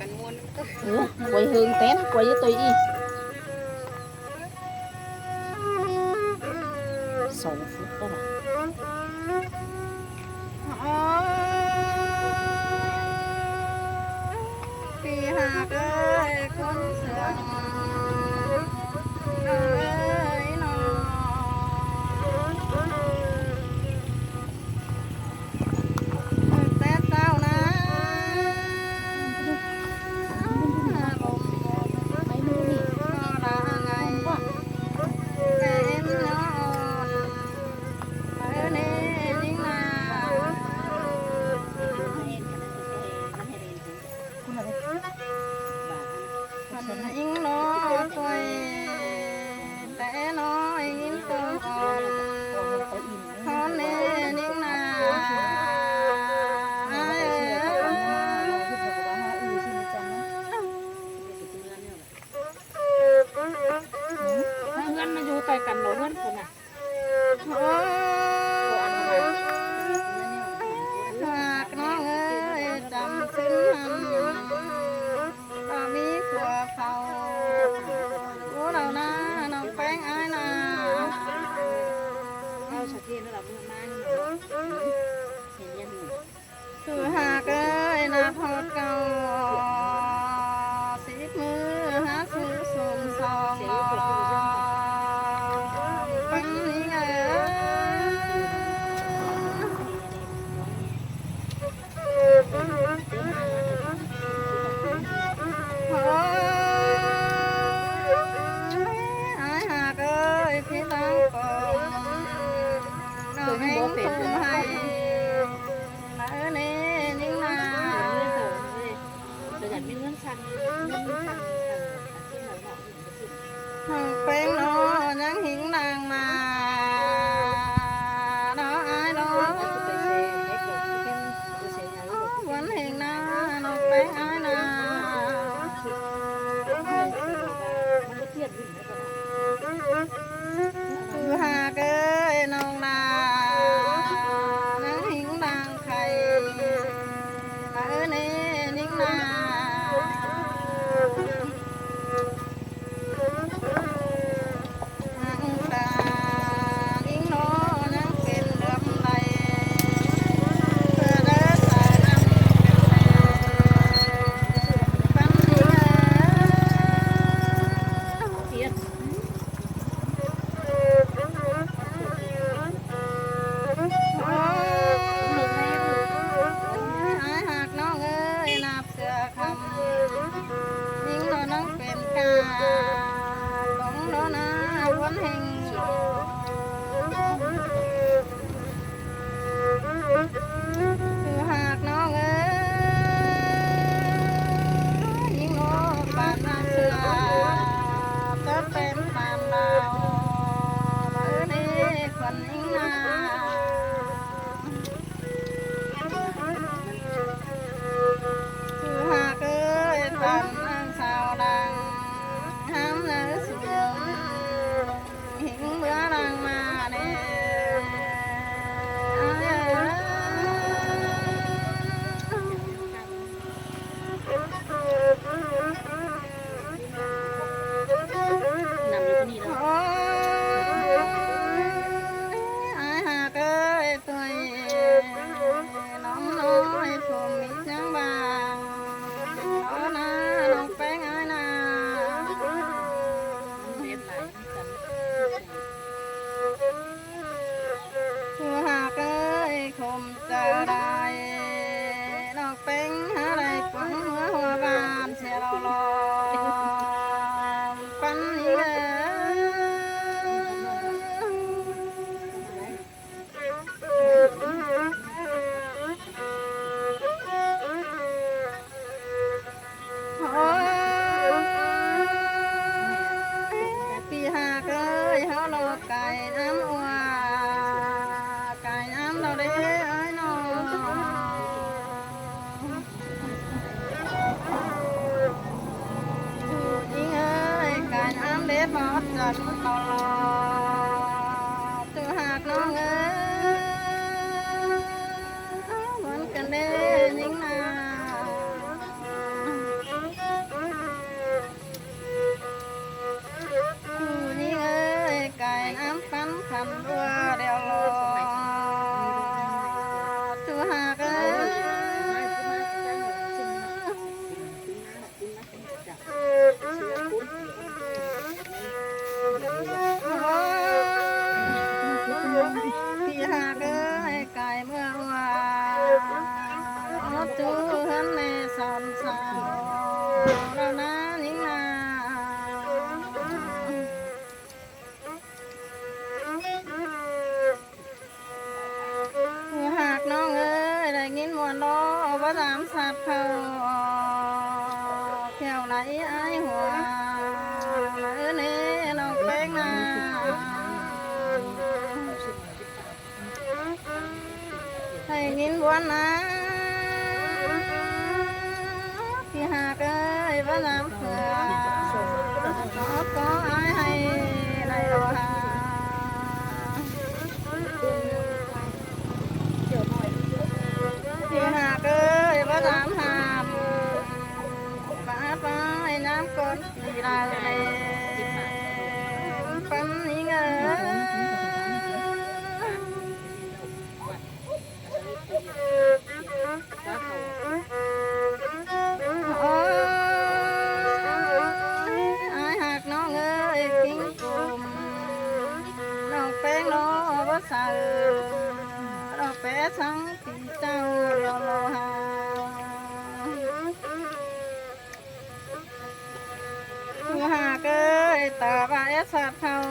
กันม้วนก็quay hương té nó quay với tùy đi sầu phút đó màปีหากเอ้ยคนเสืองน้องเอ้ยน้องแต่เศร้านะลมไม่รู้นี่ก็ละไงแก่เอ็มนอนเน่นิ่งนามันอิงน้อตัวแต่น้อยอิงตัวอ่อนฮอนเน่นิ่งนาเงินมาอยู่ต่อยกันหนูเงินคนอ่ะหากน้องเอ้ยจำซึ้งก็มีขัวเฝ้ารู้เรานะน้องแป้งอ้ายนาเอาสักทีนั่นแหละเมื่อมาเห็นยัง คือหากเอ้ยนาพอดเก่าสิบมือหาซื้อส่งซองปันนี้เอ้อายหากเอ้ยพี่ตั้งกองน้องเองทุ่มให้เน่นิ่งนาเป็นน้อยังหิงนางมาน้ออายน้อวันเห็นนาน้องเป็นอายนาคือหากเอ้ยน้องนายังหิงนางไข่เน่นิ่งนาคือหากน้องเอ้ยยิ่งโลกบานน้ำเสือจะเป็นตามเรานี่คนยิ่งนาคือหากเอ้ยทำน้ำสาวดังห้ามเนื้อสูงหิงเบื่อดังมาเนี่ยจะได้นอกเป็นอะไรปังหัวบานเสียเราลองปันนี้ปีหาเกยเฮาโลกไก่น้ำอัวไก่น้ำเราได้พอจัดตลอดตัวหากน้องเอ้ยวันกันเด้ยิ่งนา theo lấy ai hòa lỡ nè nó quen na thầy nghìn buồn na thì hà ơi vẫn làm phở có ai hay này rồi hà thì hà ơi vẫn làm hàm bả vai nám con thì là này phân những ai hạt nó ơi kinh cùng nó phèn nó bớt sợ nó phé sáng thì trao lo hà hà ơi ta vai sát thâu